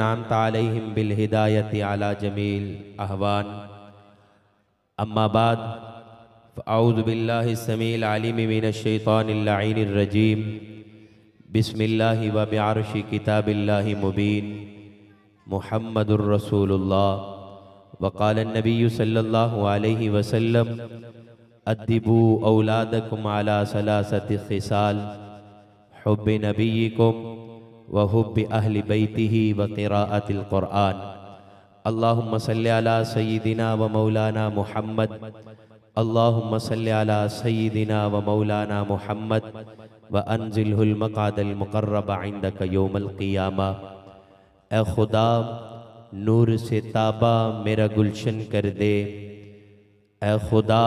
अनअमत अलैहिम bill हिदायति अला जमील अहवान। अम्मा बाद फ़अऊज़ु बिल्लाहि समील अलीम मिनश शैतानिर लईनिर रजीम। बिस्मिल्लाहि व बिअर्शि किताबिल्लाहि मुबीन। मुहम्मदुर रसूलुल्लाह व क़ाला नबिय्यु सल्लल्लाहु अलैहि वसल्लम अद्दिबू औलादकुम अला सलासति ख़िसाल हुब्बि नबिय्यिकुम व हुब्बि अहलि बैतिही व क़िराअतिल क़ुरआन। अल्लाहुम्मा सल्लि अला सय्यिदिना व मौलाना मुहम्मद। अल्लाहुम्मा सल्लि अला सय्यिदिना व मौलाना मुहम्मद व अंज़िलहुल मक़अदल मुक़र्रब इंदक यौमल क़ियामा। ए खुदा नूर से ताबा मेरा गुलशन कर दे। ए खुदा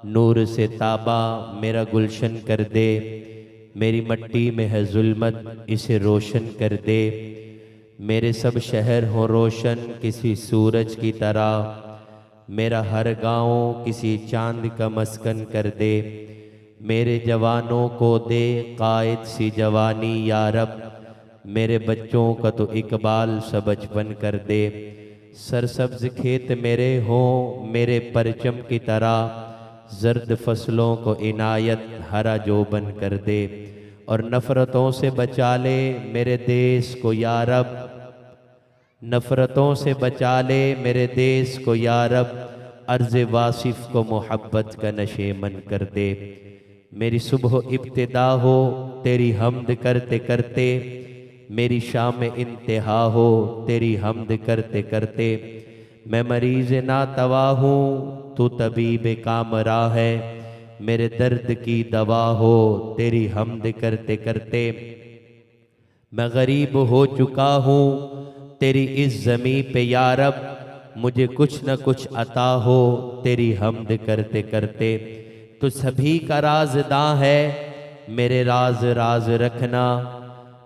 नूर से ताबा मेरा गुलशन कर दे। मेरी मट्टी में है जुल्मत, इसे रोशन कर दे। मेरे सब शहर हो रोशन किसी सूरज की तरह। मेरा हर गाँव किसी चांद का मस्कन कर दे। मेरे जवानों को दे कायद सी जवानी या रब। मेरे बच्चों का तो इकबाल सा बचपन कर दे। सरसब्ज खेत मेरे हों मेरे परचम की तरह। जर्द फसलों को इनायत हरा जोबन कर दे। और नफ़रतों से बचा ले मेरे देश को या रब। नफ़रतों से बचा ले मेरे देश को या रब। अर्ज़ वासिफ को मोहब्बत का नशेमन कर दे। मेरी सुबह इब्तिदा हो तेरी हमद करते करते। मेरी शाम इंतहा हो तेरी हमद करते करते। मैं मरीज़ ना तवा हूँ तू तबीब कामरा है। मेरे दर्द की दवा हो तेरी हमद करते करते। मैं गरीब हो चुका हूँ तेरी इस ज़मी पे या रब। मुझे कुछ न कुछ अता हो तेरी हमद करते करते। तो सभी का राज़दां है मेरे राज राज रखना।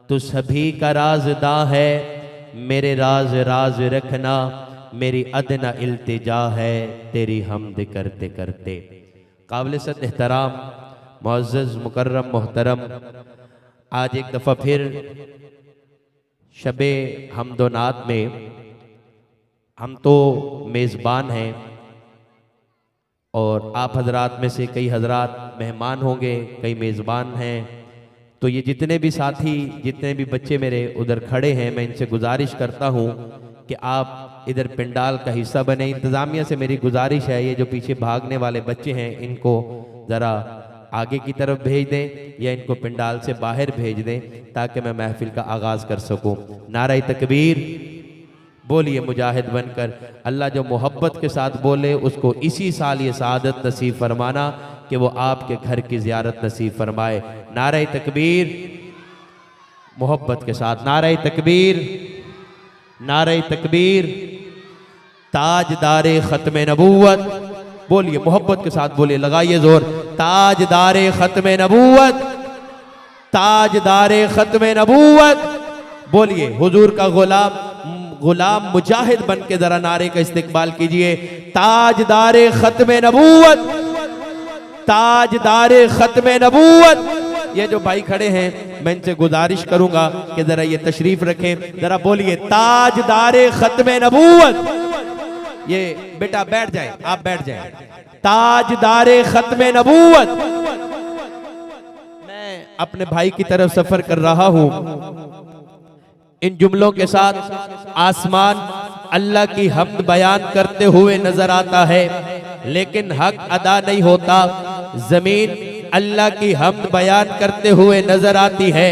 तो सभी का राज़दां है मेरे राज राज रखना। मेरी अदना इल्तिजा है तेरी हमद करते करते। काबिल-ए-इज़्ज़त एहतराम मुअज़्ज़ज़ मुकर्रम मोहतरम, आज एक दफ़ा फिर शबे हमदोनात में हम तो मेज़बान हैं और आप हजरात में से कई हजरात मेहमान होंगे, कई मेज़बान हैं। तो ये जितने भी साथी, जितने भी बच्चे मेरे उधर खड़े हैं, मैं इनसे गुजारिश करता हूँ कि आप इधर पंडाल का हिस्सा बने। इंतज़ामिया से मेरी गुजारिश है, ये जो पीछे भागने वाले बच्चे हैं इनको ज़रा आगे की तरफ भेज दें या इनको पंडाल से बाहर भेज दें ताकि मैं महफिल का आगाज़ कर सकूँ। नारे तकबीर बोलिए मुजाहिद बनकर। अल्लाह जो मोहब्बत के साथ बोले उसको इसी साल ये सआदत नसीब फरमाना कि वो आपके घर की ज़ियारत नसीब फरमाए। नारे तकबीर मोहब्बत के साथ। नारे तकबीर, नारे तकबीर। ताजदारे ख़त्म नबूवत बोलिए मोहब्बत के साथ बोलिए, लगाइए जोर। ताजदारे ख़त्म नबूवत, ताजदारे ख़त्म नबूवत बोलिए। हुजूर का गुलाम मुजाहिद बन के जरा नारे का इस्तिकबाल कीजिए। ताजदारे ख़त्म नबूवत, ताजदारे ख़त्म नबूवत। ये जो भाई खड़े हैं मैं इनसे गुजारिश करूंगा कि जरा ये तशरीफ रखें, जरा बोलिए ताजदारे ख़त्म नबूवत। ये बेटा बैठ जाए, आप बैठ जाए। ताजदारे ख़त्म नबूवत। मैं अपने भाई की तरफ सफर कर रहा हूं। इन जुमलों के साथ आसमान अल्लाह की हम्द बयान करते हुए नजर आता है लेकिन हक अदा नहीं होता। जमीन अल्लाह की हम्द बयान करते हुए नजर आती है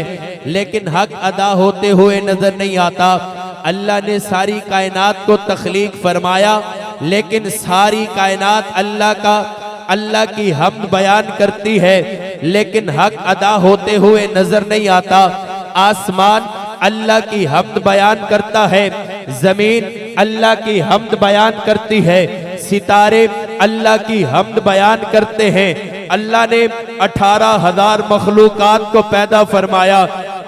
लेकिन हक अदा होते हुए नजर नहीं आता। अल्लाह ने सारी कायनात को तख्लीक फरमाया लेकिन सारी कायनात अल्लाह की हम्द बयान करती है लेकिन हक अदा होते हुए नजर नहीं आता। आसमान अल्लाह की हम्द बयान करता है, जमीन अल्लाह की हम्द बयान करती है, सितारे अल्लाह की हम्द बयान करते हैं। अल्लाह ने 18,000 मखलूकात को पैदा फरमाया।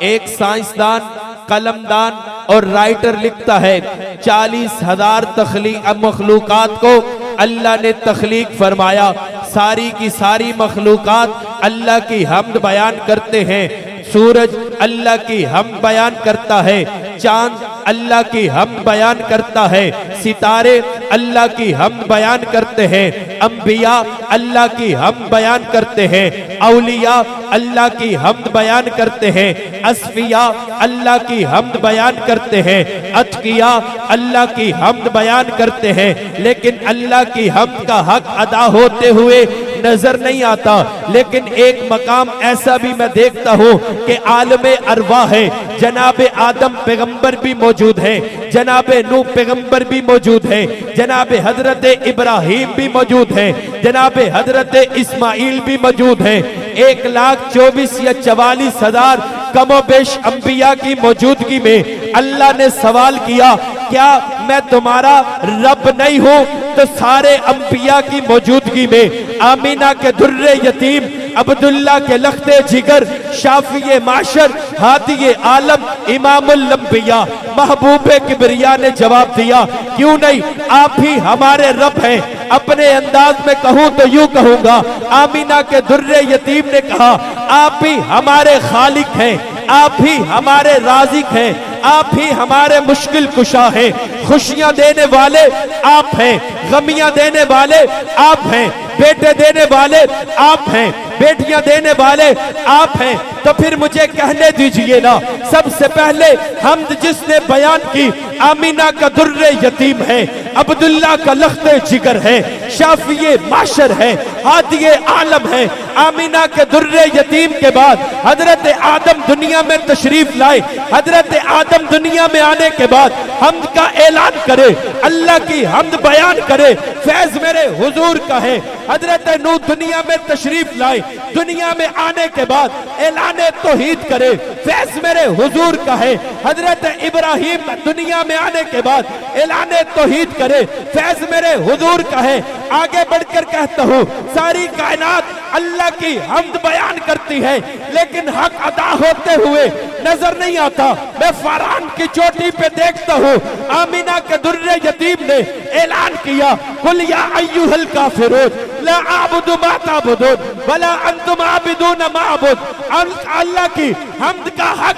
एक साइंसदान, कलमदान और राइटर लिखता है 40,000 मखलूकात को अल्लाह ने तख्लीक फरमाया। सारी की सारी मखलूकात अल्लाह की हम्द बयान करते हैं। सूरज अल्लाह की हम्द बयान करता है, चांद अल्लाह की हमद बयान करता है, सितारे अल्लाह की हमद बयान करते हैं, अंबिया अल्लाह की हमद बयान करते हैं, औलिया अल्लाह की हमद बयान करते हैं, अस्फिया अल्लाह की हमद बयान करते हैं, अतकिया अल्लाह की हमद बयान करते हैं। लेकिन अल्लाह की हमद का हक अदा होते हुए नजर नहीं आता। लेकिन एक मकाम ऐसा भी मैं देखता हूँ कि आलमे अरवा है, जनाबे आदम पैगंबर भी मौजूद है, जनाबे नूह पैगंबर भी मौजूद है, जनाबे हजरत इब्राहिम भी मौजूद है, जनाबे हजरत इस्माइल भी मौजूद है। 1,24,000 या 44,000 कमोबेश अंबिया की मौजूदगी में अल्लाह ने सवाल किया, क्या मैं तुम्हारा रब नहीं हूँ? तो सारे अंबिया की मौजूदगी में आमीना के दुर्रे यतीम, अब्दुल्ला के लख्ते जिगर, शाफिए माशर, हादिये आलम, इमामुल अंबिया, महबूबे किबरिया ने जवाब दिया, क्यों नहीं, आप ही हमारे रब हैं। अपने अंदाज में कहूं तो यूं कहूंगा, आमीना के दुर्रे यतीम ने कहा, आप ही हमारे खालिक हैं, आप ही हमारे राज़िक हैं, आप ही हमारे मुश्किल कुशा हैं, खुशियां देने वाले आप हैं, गमियां देने वाले आप हैं, बेटे देने वाले आप हैं, बेटियां देने वाले आप हैं। तो फिर मुझे कहने दीजिए ना, सबसे पहले हमद जिसने बयान की आमीना का दुर्रे यतीम है, अब्दुल्ला का लख्ते जिगर है, शाफिए माशर है, हादिये आलम है। आमीना के दुर्रे यतीम के बाद हजरत आदम दुनिया में तशरीफ लाए, हजरत आदम दुनिया में आने के बाद हमद का ऐलान करे, अल्लाह की हमद बयान करे, फैज मेरे हुजूर का है। हजरत नूह दुनिया में तशरीफ लाए, दुनिया में आने के बाद ऐलाने तौहीद करे, फैज मेरे हुजूर का है। हजरत इब्राहिम दुनिया में आने के बाद ऐलाने तौहीद करे, फैज मेरे हुजूर का है। आगे बढ़कर कहता हूँ, सारी कायनात अल्लाह की हमद बयान करती है, लेकिन हक अदा होते हुए नजर नहीं आता। मैं फरआन की चोटी पे देखता हूँ, आमीना के दुर्रे यतीम ने ऐलान किया, कुल या अय्युहल काफिरून ला आबुदु मा ताबुदून वला अंतुम आबिदून मा अबुद। अल्लाह की हमद का हक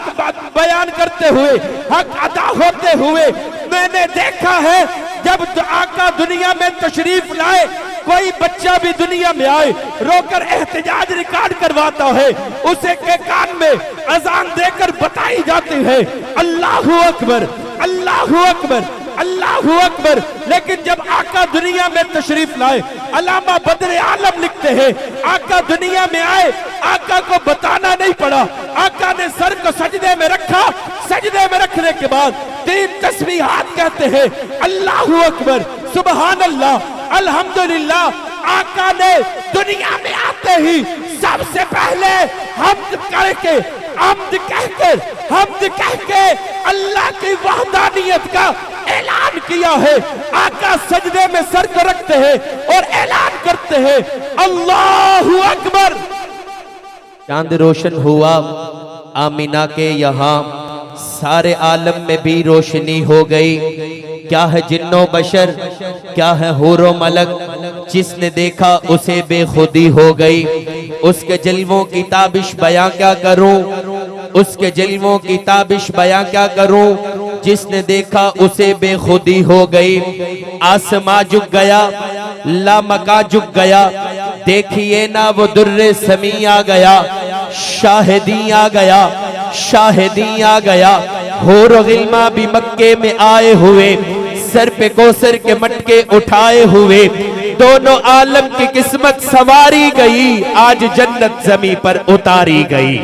बयान करते हुए, हक अदा होते हुए मैंने देखा है, जब आका दुनिया में तशरीफ लाए, कोई बच्चा भी दुनिया में आए, रोकर एहतजाज रिकॉर्ड करवाता है, उसे के कान में अजान देकर बताई जाती है, अल्लाहु अकबर, अल्लाहु अकबर, अल्लाहु अकबर। लेकिन जब आका दुनिया में तशरीफ लाए, अल्लामा बदर आलम लिखते हैं, आका दुनिया में आए, आका को बताना नहीं पड़ा, आका ने सर को सजदे में रखा, सजदे में रखने के बाद 3 तस्बीहात कहते हैं, अल्लाहु अकबर, सुबहान अल्लाह, अल्हम्दुलिल्लाह। आका ने दुनिया में आते ही सबसे पहले हमद करके, हमद कहकर, हमद कहके अल्लाह की वहदानियत का ऐलान किया है। आका सजदे में सर को रखते हैं और ऐलान करते हैं, अल्लाहु अकबर। चांद रोशन हुआ आमीना के यहाँ, सारे आलम में भी रोशनी हो गई। क्या है जिन्नो बशर, क्या है हूरो मलक, जिसने देखा उसे बेखुदी हो गई। उसके जलवों की ताबिश बयां क्या करूं, उसके जलवों की ताबिश बयां क्या करूं, जिसने देखा उसे बेखुदी हो गई। आसमां झुक गया, लामका झुक गया, देखिए ना वो दुर्रे समी आ गया, शाहिदी आ गया, शाहिदी आ गया। होर गिल्मा भी मक्के में आए हुए, सर पे कौसर के मटके उठाए हुए, दोनों आलम की किस्मत सवारी गई, आज जन्नत जमी पर उतारी गई।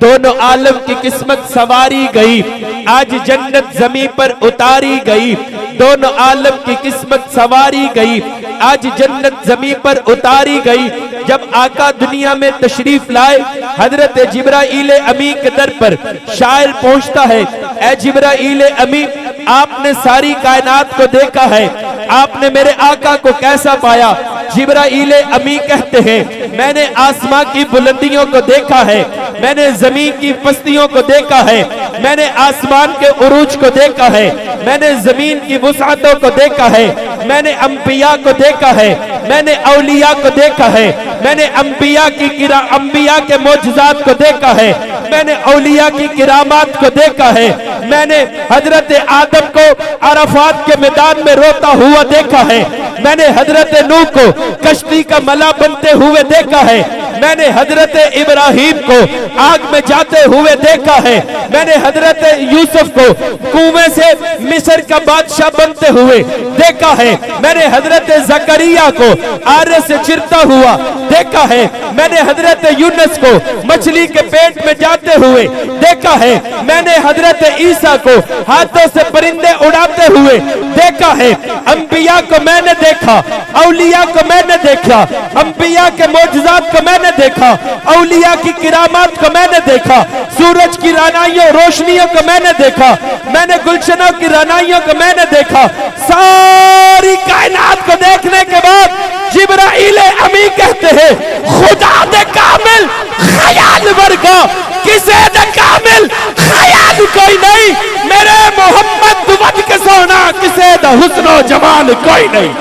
दोनों आलम की किस्मत सवारी गई, आज जन्नत जमी पर उतारी गई। दोनों आलम की किस्मत सवारी गई, आज जन्नत जमी पर उतारी गई। जब आका दुनिया में तशरीफ लाए, हजरत जिब्राइल अमी के दर पर शायर पहुंचता है, ए जिब्राइल अमी, आपने सारी कायनात को देखा है, आपने मेरे आका को कैसा पाया? जिब्राइल अमी कहते हैं, मैंने आसमां की बुलंदियों को देखा है, मैंने जमीन की पस्तियों को देखा है, मैंने आसमान के उरूज को देखा है, मैंने जमीन की वुसातों को देखा है, मैंने अंबिया को देखा है, मैंने औलिया को देखा है, मैंने अंबिया के मोजज़ात को देखा है, मैंने औलिया की किरामात को देखा है, मैंने हजरत आदम को अराफात के मैदान में रोता हुआ देखा है, मैंने हजरत नूह को कश्ती का मला बनते हुए देखा है, मैंने हजरत इब्राहिम को आग में जाते हुए देखा है, मैंने हजरत यूसुफ को कुएं से मिस्र का बादशाह बनते हुए देखा है, मैंने हजरत जकरिया को आरे से चिरता हुआ देखा है, मैंने हजरत यूनुस को मछली के पेट में जाते हुए देखा है, मैंने हजरत ईसा को हाथों से परिंदे उड़ाते हुए देखा है, अंबिया को मैंने देखा, औलिया को मैंने देखा, अंबिया के मोजज़ात को मैंने देखा, औलिया की किरामात को मैंने देखा, सूरज की रानाइयों रोशनियों को मैंने देखा, मैंने गुलशनों की रानाइयों को मैंने देखा। सारी कायनात को देखने के बाद जिब्राइल अमी कहते हैं खुदा दे कामिल ख्याल वर्गा किसे दे कामिल ख्याल कोई नहीं, मेरे मोहम्मद दुवत के सोना किसे दा हुस्नो जमाल कोई नहीं।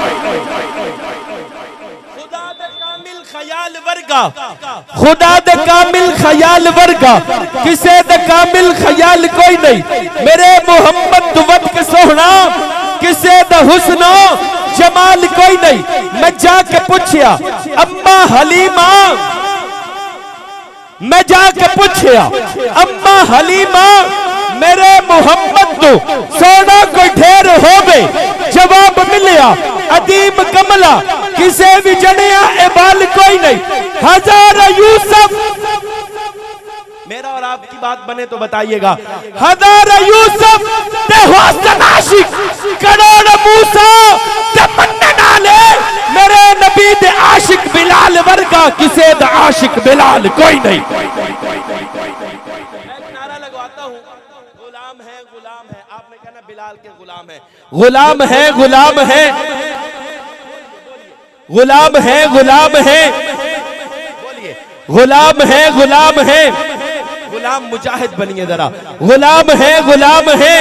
खुदा दे कामिल ख्याल वर्गा किसे दे कामिल ख्याल कोई नहीं, मेरे मोहम्मद दुवत के सोहना किसे दा हुस्नो जमाल कोई नहीं। मैं जाके पूछया अम्मा हलीमा, मैं जाके पूछया अम्मा हलीमा मेरे मोहम्मद तो सोना कोई ढेर हो गए, जवाब मिलिया अदीम कमला किसे भी जड़िया एबाल कोई नहीं। हजार यूसुफ, मेरा और आपकी बात बने तो बताइएगा, हजार यूसुफ ते हुस्न आशिक करोड़ मूसा ते मन्ने नाले, मेरे नबी दे आशिक बिलाल वर्गा किसे दा आशिक बिलाल कोई नहीं। नारा लगवाता हूं, गुलाम है गुलाम है, आपने कहा ना बिलाल के गुलाम है, गुलाम है गुलाम है, गुलाम है गुलाम है, बोलिए गुलाम है गुलाम है, गुलाम मुजाहिद बनिए जरा, गुलाम है गुलाम है।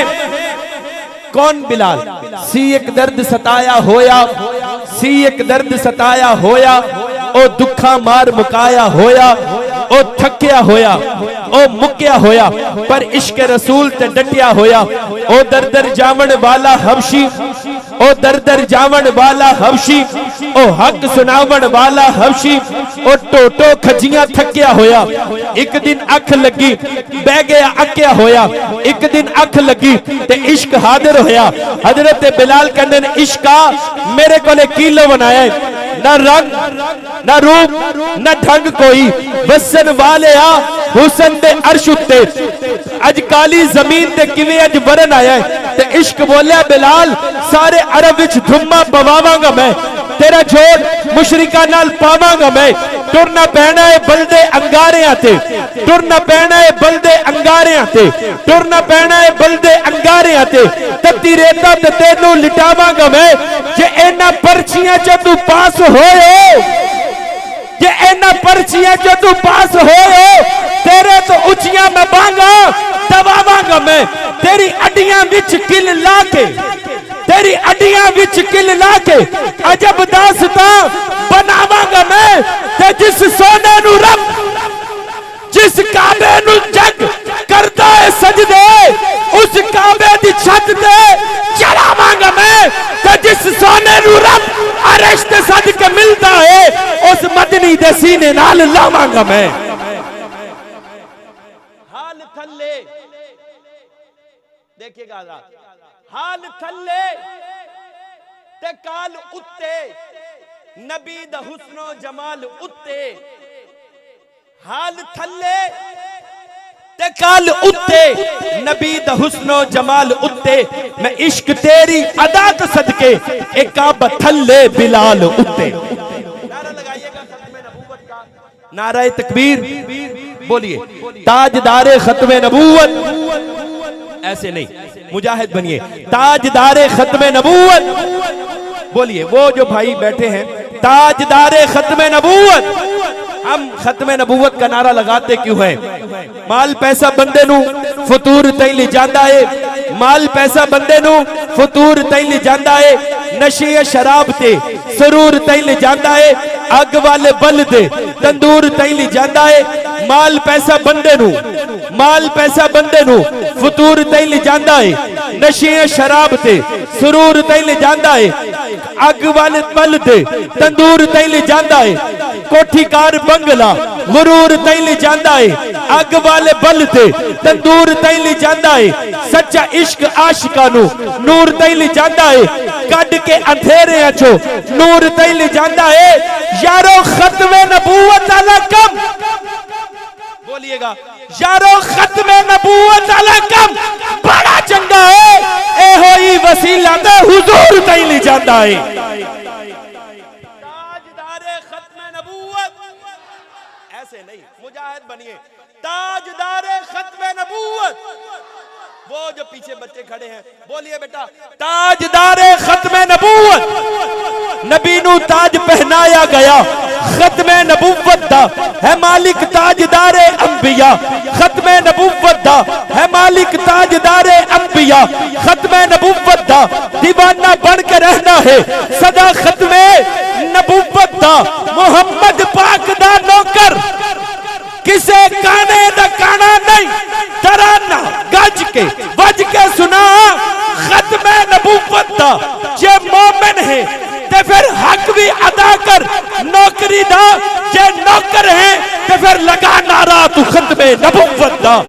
कौन बिलाल? सी एक दर्द सताया होया, सी एक दर्द सताया होया, ओ दुखा मार मुकाया होया, ओ थकिया होया, ओ मुक्या होया, पर इश्क रसूल ते डटिया होया, ओ दर दर जावन वाला हबशी, ओ दर दर जावन वाला हबशी, ओ हक सुनावन वाला हबशी, ओ टोटो खजियां थकिया होया, एक दिन अख लगी बह गया अक्या होया, एक दिन अख लगी ते इश्क हाजिर होया। हजरत बिलाल कहंदे ने इश्का मेरे कोले कीलो बनाया है, ना रंग ना रूप ना ढंग कोई, वसन वाले आ हुसन दे अर्श उत्ते, अज काली जमीन ते किवें अज वरन आया है। ते इश्क बोलिया बिलाल सारे अरब विच धुम्मा पवावांगा मैं, तेरा जोड़ मुशरिका नाल पावांगा मैं, टुरना पैना है बलदे अंगारियां ते, टुरना पैना है बलदे अंगारियां ते, टुरना पैना है बलदे अंगारियां ते, तत्ती रेता ते तेनू लिटावांगा मैं, जे इन्हां पर्चियां च तू पास होए, जे इन्हां पर्चियां च तू पास होए, तेरे तो उचियां मैं बांगा दबावांगा मैं, तेरी अड्डियां विच किल ला के, तेरी अड्डियां विच किल ला के अजब दास्तां बनावांगा मैं। ते जिस सोने नू रब, जिस काबे नू जग करदा है सजदे, उस काबे दी छत ते चढ़ावांगा मैं। ते जिस सोने नू रब अरश ते सज के मिलदा है, उस मदनी दे सीने नाल लावांगा मैं। हाल थल्ले देखिएगा, हाल थल्ले ते काल उत्ते, नबी दा हुस्नो जमाल उत्ते, हाल थल्ले ते काल उत्ते, नबी दा हुस्नो जमाल उत्ते, मैं इश्क तेरी अदा तो सदके एक काबा थल्ले बिलाल उत्ते। नारा लगाइएगा खत्मे नबूवत का, नारा तकबीर बोलिए, ताजदारे खत्मे नबूवत, ऐसे नहीं मुजाहिद बनिए, ताजदारे खत्मे नबूवत बोलिए। वो जो भाई बैठे हैं ताजदारे खत्मे नबूवत, हम खत्म नबूवत का नारा लगाते क्यों है? माल पैसा बंदे नू फतूर तई ले जांदा है, माल पैसा बंदे नू फतूर तई ले जांदा है, नशे शराब ते सरूर तई ले जांदा है, अग वाले बल दे तंदूर तई ले जांदा है। माल पैसा बंदे नू, माल पैसा बंदे नू फतूर तई ले जांदा है, नशे शराब ते सरूर तई ले जांदा है, अग वाले बल दे तंदूर तई ले जांदा है। कोठी कार बंगला गुरूर तई ले जांदा है, अग वाले बल दे तंदूर तई ले जांदा है। सच्चा इश्क आशिका नू नूर तई ले जांदा है, कड के अंधेरे अचो नूर तई ले जांदा है। यारो खत्मे नबूवत अला कम, बोलिएगा यारो खत्मे नबूवत अला कम बड़ा चंगा है, ए होई वसीला ते हुजूर तई ले जांदा है। ताजदारे खत्मे नबूवत, ऐसे नहीं, मुजाहिद बनिए, ताजदारे खत्मे नबूवत। वो जो पीछे बच्चे खड़े हैं बोलिए बेटा, ताजदारे खत्मे नबूवत, नबी नू ताज पहनाया गया, खत्मे नबूवत दा है मालिक ताजदारे अंबिया, खत्मे नबूवत दा है मालिक ताजदारे अंबिया, खत्मे नबूवत दा दीवाना बन के रहना है सदा, खत्मे नबूवत दा मोहम्मद पाक दा नौकर, किसे काने दा काना नहीं, तराना गज के बज के सुना, खत्मे नबूवत दा जे मोमिन है ते फिर हक भी अदा कर नौकरी दा, जे नौकर है ते फिर लगा नारा तू खत्मे नबूवत दा।